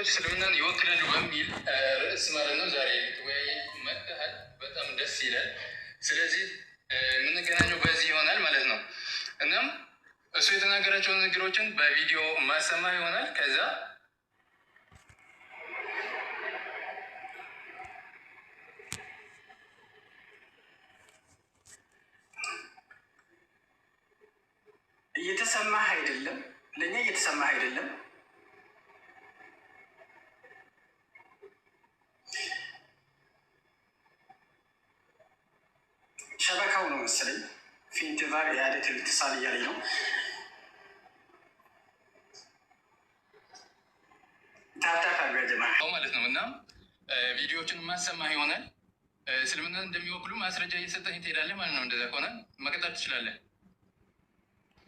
ነገሮች እስልምናን ይወክላሉ በሚል ርዕስ ማለት ነው ዛሬ ወይ መጥተሃል። በጣም ደስ ይላል። ስለዚህ የምንገናኘው በዚህ ይሆናል ማለት ነው። እናም እሱ የተናገራቸውን ነገሮችን በቪዲዮ ማሰማ ይሆናል። ከዛ እየተሰማህ አይደለም፣ ለእኛ እየተሰማህ አይደለም። ሸበካው ነው መሰለኝ ፊንትዛር የአደት ልትሳል እያለኝ ነው። ታታካገጀማ ማለት ነው። እና ቪዲዮዎችን ማሰማህ ይሆናል። እስልምናን እንደሚወክሉ ማስረጃ እየሰጠኝ ትሄዳለህ ማለት ነው። እንደዛ ከሆነ መቀጠል ትችላለህ።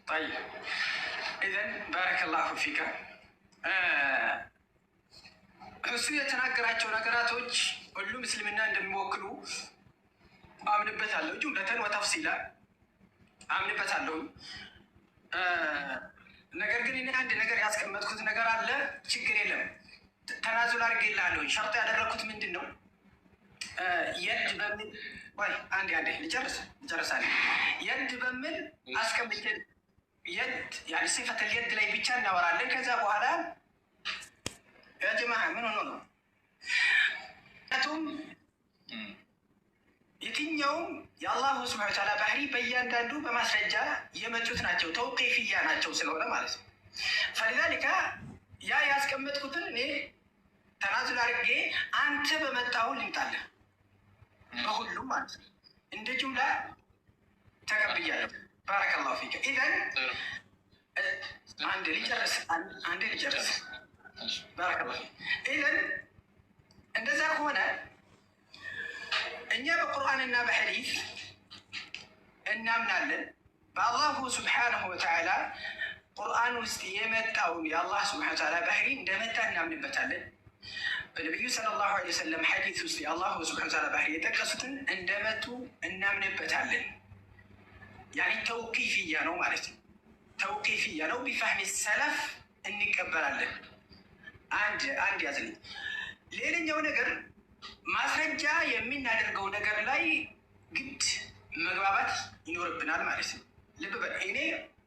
طيب إذن بارك الله فيك እሱ የተናገራቸው ነገራቶች ሁሉም እስልምና እንደሚወክሉ አምንበታለሁ። ጁምለተን ወተፍሲላ አምንበታለሁ። ነገር ግን እኔ አንድ ነገር ያስቀመጥኩት ነገር አለ። ችግር የለም ተናዙል አድርጌልሃለሁ። ሸርጥ ያደረግኩት ምንድን ነው? የድ በሚል ወይ አንዴ ልጨርሳለሁ። የድ በሚል አስቀምጬ የድ ያኔ ሲፈተል የድ ላይ ብቻ እናወራለን። ከዛ በኋላ ያጀማ ምን ሆኖ ነው? የትኛውም የአላሁ ስብሐ ወተዓላ ባህሪ በእያንዳንዱ በማስረጃ የመጡት ናቸው፣ ተውቂፍያ ናቸው ስለሆነ ማለት ነው። ፈሊዛሊካ ያ ያስቀመጥኩትን እኔ ተናዙል አድርጌ አንተ በመጣሁ ልምጣለህ በሁሉም ማለት ነው። እንደ ጁምላ ተቀብያለሁ። ባረከላሁ ፊከ። ኢዘን አንድ ልጨርስ። ባረከላሁ ፊከ። ኢዘን እንደዛ ከሆነ እኛ በቁርአንና በሐዲስ እናምናለን። በአላሁ ስብሓነሁ ወተዓላ ቁርአን ውስጥ የመጣውን የአላህ ስብሓነሁ ወተዓላ ባህሪ እንደመጣ እናምንበታለን። በነቢዩ ሰለላሁ ዐለይሂ ወሰለም ሐዲስ ውስጥ የአላሁ ስብሓነሁ ወተዓላ ባህሪ የጠቀሱትን እንደመጡ እናምንበታለን። ያኔ ተውቂፍያ ነው ማለት ነው። ተውቂፍያ ነው። ቢፋህሚ ሰለፍ እንቀበላለን። አንድ ያዝልኝ። ሌላኛው ነገር ማስረጃ የሚናደርገው ነገር ላይ ግድ መግባባት ይኖርብናል ማለት ነው። ልብ በል። እኔ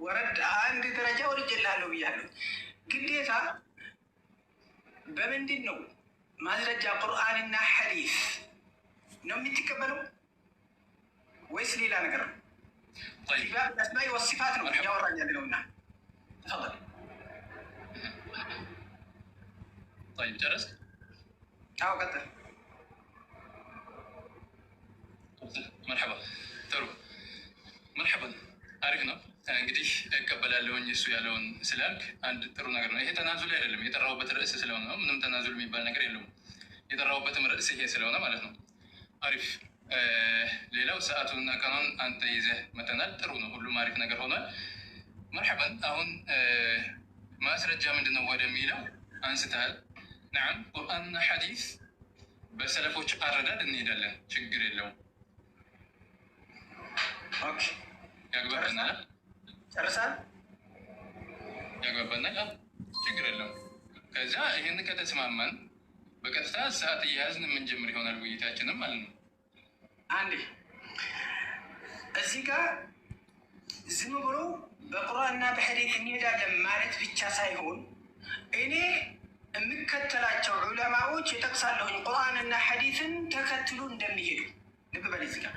ወረድ አንድ ደረጃ ወርጄልሃለሁ ብያለሁ። ግዴታ በምንድን ነው ማስረጃ? ቁርአንና ሐዲስ ነው የምትቀበለው ወይስ ሌላ ነገር ነው? ባብ አስማኢ ወሲፋት ነው እያወራኝ ያለውና ተፈضل። طيب ጨረስክ? አዎ ቀጥል። መርሐባ ጥሩ መርሐባን አሪፍ ነው። እንግዲህ እቀበላለሁኝ እሱ ያለውን ስላልክ አንድ ጥሩ ነገር ነው። ይሄ ተናዙል አይደለም፣ የጠራሁበት ርዕስ ስለሆነ ነው። ምንም ተናዙል የሚባል ነገር የለውም። የጠራሁበትም ርዕስ ይሄ ስለሆነ ማለት ነው። አሪፍ። ሌላው ሰዓቱንና ቀኑን አንተ ይዘህ መተናል። ጥሩ ነው። ሁሉም አሪፍ ነገር ሆኗል። መርሐባን። አሁን ማስረጃ ምንድን ነው ወደሚለው አንስተሃል። ነዓም ቁርአንና ሐዲስ በሰለፎች አረዳድ እንሄዳለን። ችግር የለውም። ያግባባናል። ጨርሳል። ያግባባናል። ችግር የለውም። ከዛ ይህን ከተስማማን በቀጥታ ሰዓት እየያዝን የምንጀምር ይሆናል ውይይታችንም ማለት ነው። አንዴ እዚህ ጋር ዝም ብሎ በቁርአንና በሐዲስ እንሄዳለን ማለት ብቻ ሳይሆን እኔ የሚከተላቸው ዑለማዎች ይጠቅሳለሁኝ ቁርአንና ሐዲስን ተከትሎ እንደሚሄዱ። ልብ በል። እዚህ ጋር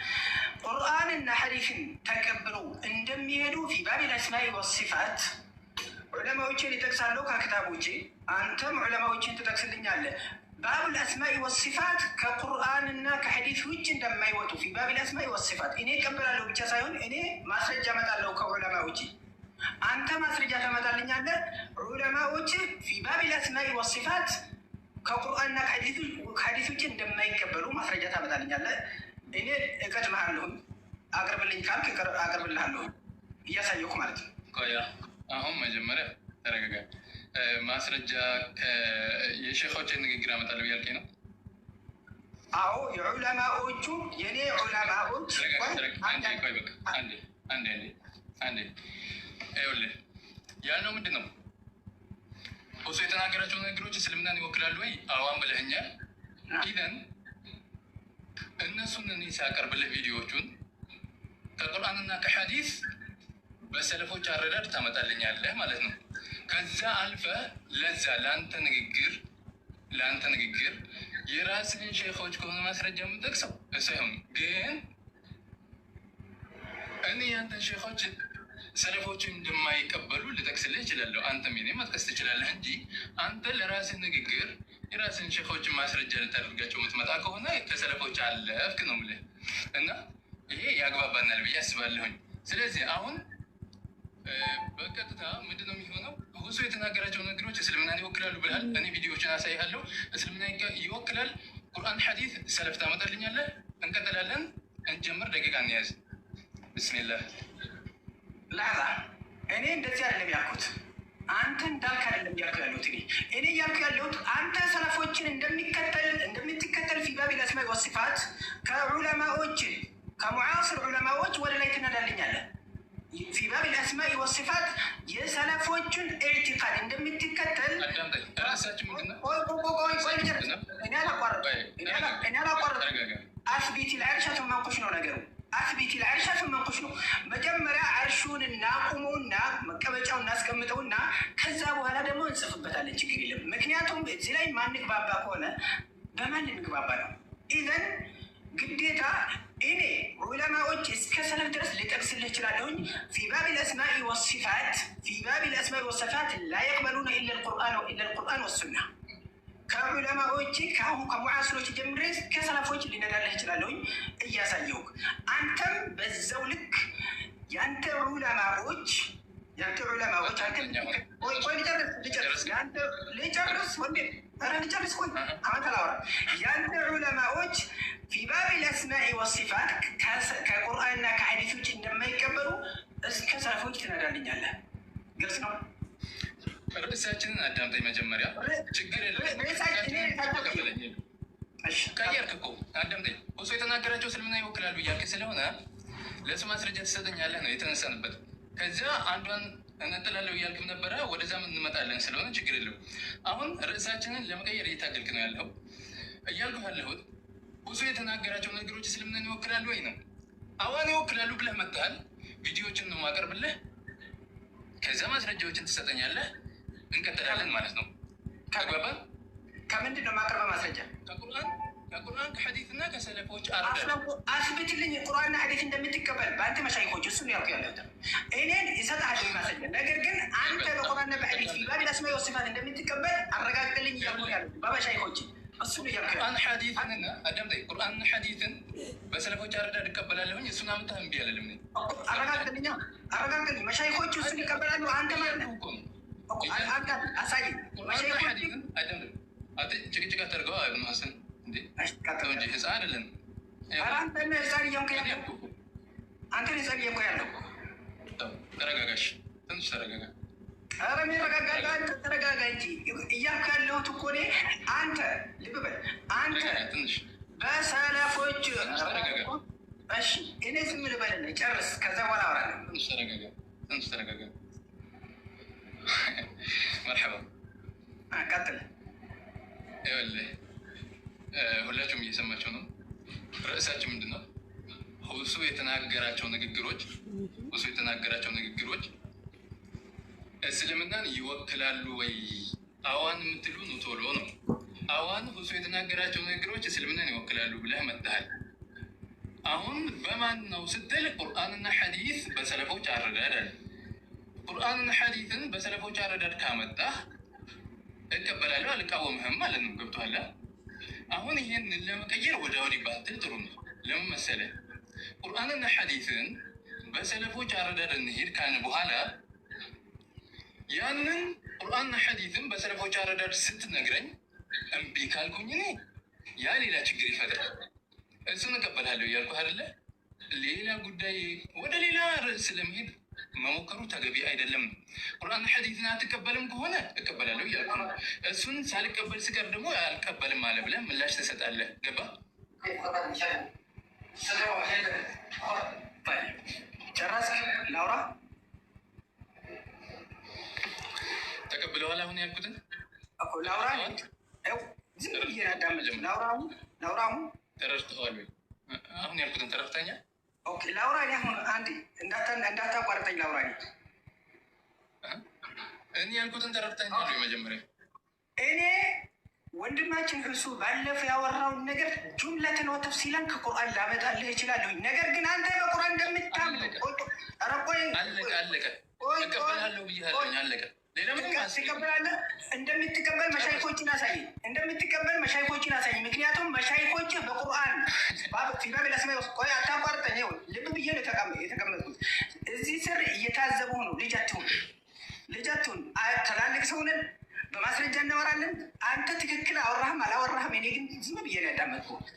ቁርአንና ሐዲስን ተቀብለው እንደሚሄዱ ፊ ባቢል አስማኢ ወሲፋት ዑለማዎችን ይጠቅሳለሁ ከክታቦቼ። አንተም ዑለማዎችን ትጠቅስልኛለህ። ባቡል አስማኢ ወሲፋት ከቁርአንና ከሐዲስ ውጭ እንደማይወጡ ፊ ባቢል አስማኢ ወሲፋት እኔ እቀበላለሁ ብቻ ሳይሆን እኔ ማስረጃ እመጣለሁ ከዑለማዎቼ። አንተ ማስረጃ ታመጣልኛለህ። ዑለማዎች ፊ ባቢል አስማኢ ወሲፋት ከቁርአንና ከሐዲስ ውጭ እንደማይቀበሉ ማስረጃ ታመጣልኛለህ። እኔ እቀድምሃለሁ። አቅርብልኝ ካልክ አቅርብልሃለሁ እያሳየሁ ማለት ነው። ቆያ አሁን መጀመሪያ ተረጋጋ። ማስረጃ የሼኾችን ንግግር አመጣለሁ ያልከኝ ነው? አዎ የዑለማዎቹ የኔ ዑለማዎች አንዴ ይኸውልህ ያልነው ምንድን ነው? ሁሱ የተናገራቸው ነገሮች እስልምናን ይወክላሉ ወይ? አዋን ብለኸኛል። ኢዘን እነሱን እኔ ሲያቀርብልህ ቪዲዮዎቹን ከቁርአንና ከሐዲስ በሰለፎች አረዳድ ታመጣልኛለህ ማለት ነው። ከዛ አልፈ ለዛ ለአንተ ንግግር የራስህን ሼኾች ከሆነ ማስረጃ የምጠቅሰው ሳይሆን ግን እኔ ያንተን ሼኾች ሰለፎችን እንደማይቀበሉ ልጠቅስልህ እችላለሁ። አንተም የኔ መጥቀስ ትችላለህ እንጂ አንተ ለራስህ ንግግር የራስህን ሼኾችን ማስረጃ ልታደርጋቸው የምትመጣ ከሆነ ከሰለፎች አለፍክ ነው የምልህ እና ይሄ ያግባባናል ብዬ አስባለሁኝ። ስለዚህ አሁን በቀጥታ ምንድነው የሚሆነው? ሁሱ የተናገራቸው ነገሮች እስልምናን ይወክላሉ ብለሃል። እኔ ቪዲዮዎችን አሳይሃለሁ። እስልምና ይወክላል። ቁርአን ሐዲስ ሰለፍ ታመጣልኛለህ። እንቀጥላለን። እንጀምር። ደቂቃ እንያዝ። ብስሚላህ። ላላ እኔ እንደዚህ አይደለም ያልኩት። አንተ እንዳልክ አይደለም ያልኩ ያለሁት። እኔ እያልኩ ያለሁት አንተ ሰለፎችን እንደምትከተል ፊ ባቢል አስማኢ ወሲፋት ከዑለማዎች ከሙዓስር ዑለማዎች ወደ ላይ ትነዳልኛለህ። ፊ ባቢል አስማኢ ወሲፋት የሰለፎችን ኢዕቲቃድ እንደምትከተል እኔ አላቋረጥኩም። አስቢት ልዐርሻ ثم እንቁሽ ነው ነገሩ። አስቢት ልዐርሻ ثم እንቁሽ ነው። መጀመሪያ አርሹን እናቁመውና መቀመጫውን እናስቀምጠውና ከዛ በኋላ ደግሞ እንጽፍበታለን። ችግር የለም። ምክንያቱም እዚህ ላይ ማንግባባ ከሆነ በማን ልንግባባ ነው? ኢዘን ግዴታ እኔ ዑለማዎች እስከ ሰለፍ ድረስ ልጠቅስልህ እችላለሁኝ። ፊ ባቢል አስማኢ ወሲፋት ላ የቅበሉነ ኢላ ልቁርአን ወሱና። ከዑለማዎች ከአሁን ከሙዓስሮች ጀምሬ ከሰለፎች ሊነዳልህ እችላለሁኝ እያሳየሁ። አንተም በዛው ልክ የአንተ ዑለማዎች የአንተ ዑለማዎች ፊ ባቢል አስማኢ ወሲፋት ከቁርአንና ከሐዲሶች እንደማይቀበሉ እስከ ሰለፎች ትነዳልኛለህ። ግልጽ ነው። ርዕሳችንን አዳምጠኝ መጀመሪያ። ችግር ቀየርክ እኮ አዳምጠኝ። ሁሱ የተናገራቸው እስልምና ይወክላሉ እያልክ ስለሆነ ለእሱ ማስረጃ ትሰጠኛለህ ነው የተነሳንበት። ከዚያ አንዷን እነጥላለሁ እያልክም ነበረ። ወደዛም እንመጣለን ስለሆነ ችግር የለው። አሁን ርዕሳችንን ለመቀየር እየታገልክ ነው ያለው። እያልኩ ያለሁት ሁሱ የተናገራቸው ነገሮች እስልምናን ይወክላሉ ወይ ነው። አዋን ይወክላሉ ብለህ መጥተሃል። ቪዲዮዎችን ነው ማቀርብልህ። ከዚያ ማስረጃዎችን ትሰጠኛለህ። እንቀጥላለን ማለት ነው። ተግባባን? ከምንድን ነው ማቅረብ ማስረጃ? ከቁርአን ከሐዲስ እና ከሰለፎች አስብትልኝ። ቁርአንና ሐዲስ እንደምትቀበል በአንተ መሻይኮች እሱ ነው ያልኩ ያለሁት። እኔን ይሰጥሃል ማስረጃ። ነገር ግን አንተ በቁርአንና በሐዲስ ፊ ባቢል አስማኢ ወሲፋት እንደምትቀበል አረጋግጥልኝ እያልኩ ያለሁት በመሻይኮች እሱ ነው ያልኩ። ቁርአን ሐዲስንና አዳምጠኝ። ቁርአንና ሐዲስን በሰለፎች አረዳድ እቀበላለሁኝ። እሱን አምጥተህ እምቢ አልልም። አረጋግጥልኝ። መሻይኮቹ እሱን ይቀበላሉ። አንተ ማለት ነው አሳይ። ሐዲስን አዳምጠኝ። ጭቅጭቅ አታድርገው ኢብኑ ሐሰን እንጂ ህፃን አይደለም። አንተን ህፃን እየሆንክ ያለው ተረጋጋሽ፣ ትንሽ ተረጋጋ። ኧረ እኔ ረጋጋ፣ አንተ ተረጋጋ እንጂ እያልኩ ያለሁት እኮ እኔ አንተ ልብ በል አንተ ትንሽ በሰለፎች ተረጋጋ። እሺ እኔ ዝም ልበልልህ ጨርስ፣ ከዛ በኋላ አወራለሁ። ትንሽ ተረጋጋ። መርሐባ ቀጥል። ይኸውልህ ሁላችሁም እየሰማቸው ነው። ርዕሳችን ምንድን ነው? ሁሱ የተናገራቸው ንግግሮች እስልምናን ይወክላሉ ወይ? አዋን የምትሉ ነው ቶሎ ነው። አዋን ሁሱ የተናገራቸው ንግግሮች እስልምናን ይወክላሉ ብለህ መጥተሃል። አሁን በማን ነው ስትል ቁርአንና ሐዲስ በሰለፎች አረዳድ አለ። ቁርአንና ሐዲስን በሰለፎች አረዳድ ካመጣህ እቀበላለሁ፣ አልቃወምህም ማለት ነው። ገብቶሃል? አሁን ይሄን ለመቀየር ወደ ወዲህ ባትል ጥሩ ነው። ለምን መሰለህ? ቁርአንና ሐዲስን በሰለፎች አረዳድ እንሄድ ካልን በኋላ ያንን ቁርአንና ሐዲስን በሰለፎች አረዳድ ስትነግረኝ እምቢ ካልኩኝ እኔ ያ ሌላ ችግር ይፈጥራል። እሱን እቀበላለሁ እያልኩ አይደለ? ሌላ ጉዳይ ወደ ሌላ ርዕስ ለመሄድ መሞከሩ ተገቢ አይደለም። ቁርአን ሐዲስን አትቀበልም ከሆነ እቀበላለሁ እያልኩ ነው። እሱን ሳልቀበል ስቀር ደግሞ አልቀበልም አለ ብለህ ምላሽ ትሰጣለህ። ገባ? ጨረስክ? ላውራ? ተቀብለዋል አሁን ያልኩትን ላውራ ዝም ብዬ አዳምጥ። ላውራሙ ተረድተዋል ወይ? አሁን ያልኩትን ተረድተኛል። ኦኬ ላውራ አሁን አንዴ እንዳታቋርጠኝ ላውራ። እኔ ያልኩትን ተረድተኛል ወይ? መጀመሪያ እኔ ወንድማችን እርሱ ባለፈው ያወራውን ነገር ጁምለትን ወተፍሲለን ከቁርአን ላመጣልህ እችላለሁ። ነገር ግን አንተ በቁርአን እንደምታምነው አለቀ እቀበላለሁ ብያለሁ። አለቀ። ትቀበላለህ። እንደምትቀበል መሻይኮችን አሳይ። ምክንያቱም መሻይኮች በቁርአን ፊባቢላስማ ቆይ አታቋርጠኝ። ልብ ብዬ ነው የተቀመጥኩት። እዚህ ስር እየታዘቡ ነው። ልጃችሁን ትላልቅ ሰውንን በማስረጃ እናወራለን። አንተ ትክክል አወራህም አላወራህም፣ እኔ ግን ዝም ብዬ ነው ያዳመጥኩት።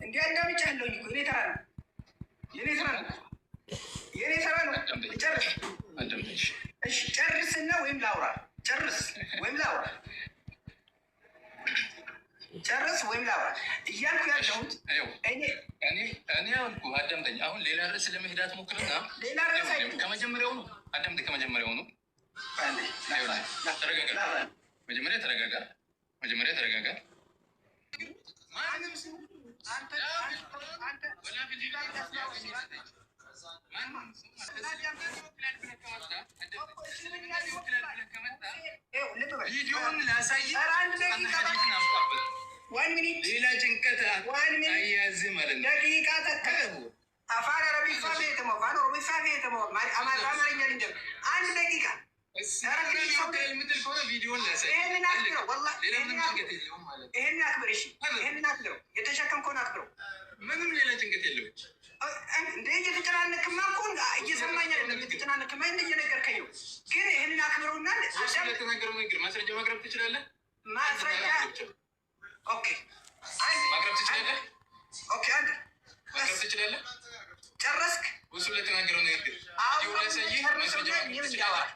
እንዲህ አዳምጫለሁኝ እኮ የኔ ተራ ነው። ጨርስና ወይም ላውራ። ጨርስ ወይም ላውራ እያልኩ ያለሁት እኔ አልኩህ። አዳምጠኝ። አሁን ሌላ ርዕስ ለመሄዳት ሞክርና ሌላ ርዕስ ከመጀመሪያው ነው። አዳምጥ። ከመጀመሪያው ነው። መጀመሪያ ተረጋጋ። ቪዲዮን ላሳይ። ሌላ ጭንቀት አያዝ ማለት ነው። ደቂቃ ተከለ አፋን አረቢሳ ቤተሞ አፋን ኦሮሚሳ ቤተሞ አማርኛ ልንጀር አንድ ደቂቃ የምትል ከሆነ ቪዲዮን ላሳይ። ይሄንን አክብር። እሺ ይሄንን አክብረው። የተሸከምከውን አክብረው። ምንም ሌላ ጭንቀት የለውም። እንደ እየተጨናነክማ እኮ እየሰማኝ አይደለም። እየተጨናነክማ እየነገርከኝ ነው። ግን ይህንን አክብረውና ስለተናገረው ንግግር ማስረጃ ማቅረብ ትችላለህ። ኦኬ ማቅረብ ትችላለህ። አንድ ማቅረብ ትችላለህ። ጨረስክ? እሱ ለተናገረው ንግግር ላሳይህ ማስረጃ ማቅረብ ትችላለህ።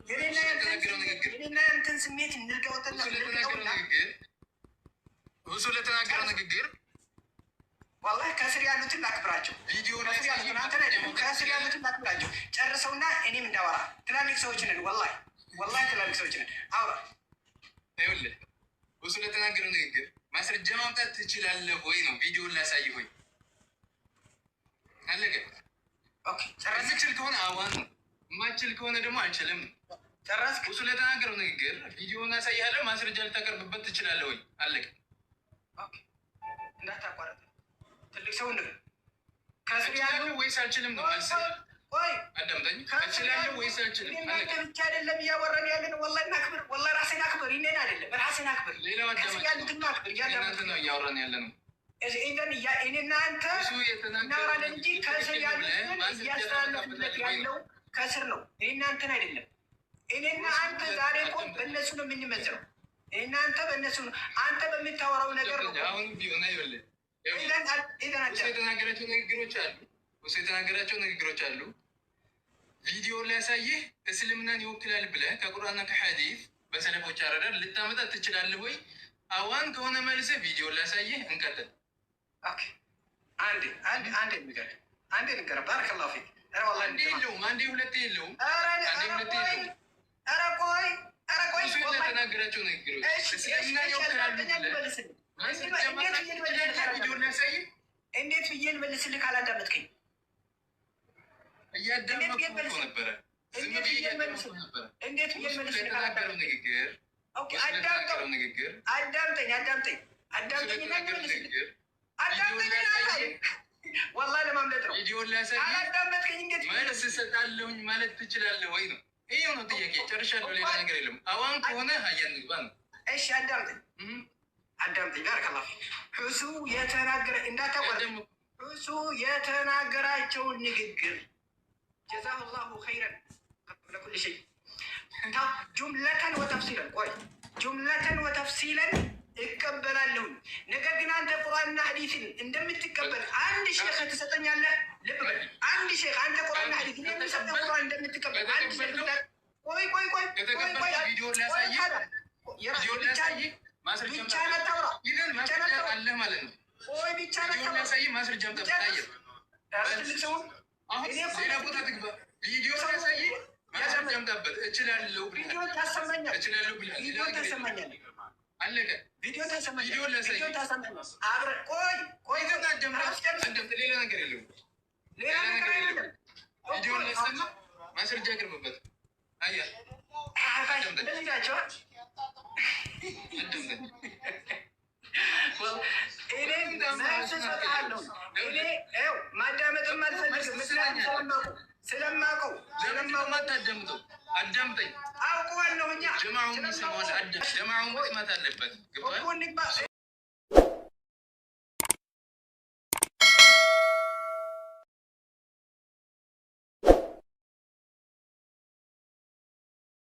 የኔና ያንተን ስሜት እንርገውጥና እሱ ለተናገረው ንግግር ወላሂ ከስር ያሉትን ላክብራቸው። ከስር ያሉትን ላክብራቸው። ጨርሰውና እኔም እንዳወራ ትላልቅ ሰዎች ነን። ወላሂ ትላልቅ ሰዎች ነን። አውራ። ይኸውልህ እሱ ለተናገረው ንግግር ማስረጃ ማምጣት ትችላለህ ወይ ነው። ቪዲዮን ላሳይ ሆይ አለቀ። የምችል ከሆነ አዋን ነው፣ የማችል ከሆነ ደግሞ አልችልም። ጨረስክ? እሱ ለተናገረው ንግግር ቪዲዮን አሳይሃለሁ። ማስረጃ ልታቀርብበት ትችላለህ ወይ? አለቀ። እንዳታቋረጥ። ትልቅ ሰው ነው። እችላለሁ ወይስ አልችልም ነው። አዳምጠኝ። እችላለሁ ወይስ አልችልም? ብቻ አይደለም እያወራን ያለን። ወላሂ እናክብር። ወላሂ ራስን አክብር። ይኔን አይደለም ራስን አክብር። ሌላው እናንተ ነው እያወራን ያለ ነው። እኔና አንተ እናወራለን እንጂ ከስር ያሉትን እያስተላለፍለት ያለው ከስር ነው። እኔና አንተን አይደለም። እኔና አንተ ዛሬ እኮ በእነሱ ነው የምንመዝነው። እኔና አንተ በእነሱ ነው። አንተ በምታወራው ነገር ነው። አሁን ቢሆን አይበልህ የተናገራቸው ንግግሮች አሉ። ቪዲዮ ሊያሳይህ እስልምናን ይወክላል ብለህ ከቁርአንና ከሐዲስ በሰለፎች አረዳድ ልታመጣ ትችላለህ ወይ? አዋን ከሆነ መልሰህ ቪዲዮ ሊያሳይህ እንቀጥል። አንዴ ንገረህ። ባረከላሁ ፊክ። አንዴ የለውም፣ አንዴ ሁለቴ የለውም። የተናገራቸው ንግግሮች እስልምናን ይወክላሉ ብለህ እንዴት ብዬ ልመልስልህ? ካላዳመጥከኝ እያዳመጥኩ ነበረ። እንዴት ብዬ ልመልስልህ? የተናገረው ንግግር አዳምጠኝ። ወላሂ ለማምለጥ ነው። ካላዳመጥከኝ እንዴት መልስ እሰጣለሁኝ ማለት ትችላለህ ወይ ነው። ይሄው ነው ጥያቄ። ጨርሻለሁ። ሌላ ነገር የለም። አዋን ከሆነ ሀያን ንግባ ነው። እሺ አዳምጠኝ። ባረከላሁ እሱ የተናገረ እንዳታቋርጥ። እሱ የተናገራቸውን ንግግር ጀዛሁላሁ ኸይረን ለኩል ሸይ ጁምለተን ወተፍሲለን እቀበላለሁኝ። ነገር ግን አንተ ቁርአንና ሐዲስን እንደምትቀበል አንድ ሼክ ትሰጠኛለህ። ልብ በል አንድ ሼክ አንተ ቁርአንና ሐዲስን የሚሰጠው ቁርአን እንደምትቀበል አንድ ሼክ ቆይ ብቻ ነታውራ አለህ ማለት ነው። ብቻ ነታውራ ትልቅ ሰው አሁን ሌላ ቦታ ትግባ ቪዲዮ ያሳይ ማስረጃምታበት እችላለሁ ቪዲዮ ታሰማኛለህ እችላለሁ ብለህ ቪዲዮ ታሰማኛለህ አለቀ ቪዲዮ ታሰማኛለህ ቪዲዮ ለሰይ አብረን ቆይ እንደም ሌላ ነገር የለውም ሌላ ነገር የለም ቪዲዮ ለሰማ ማስረጃ አቅርብበት አያ እንደዚያቸው ማዳመጥም አልፈልግም። ምክንያቱም ስለማውቀው ማታዳምጠው አዳምጠኝ አውቀዋለሁ። እኛ ጀማውን መስማት አለበት።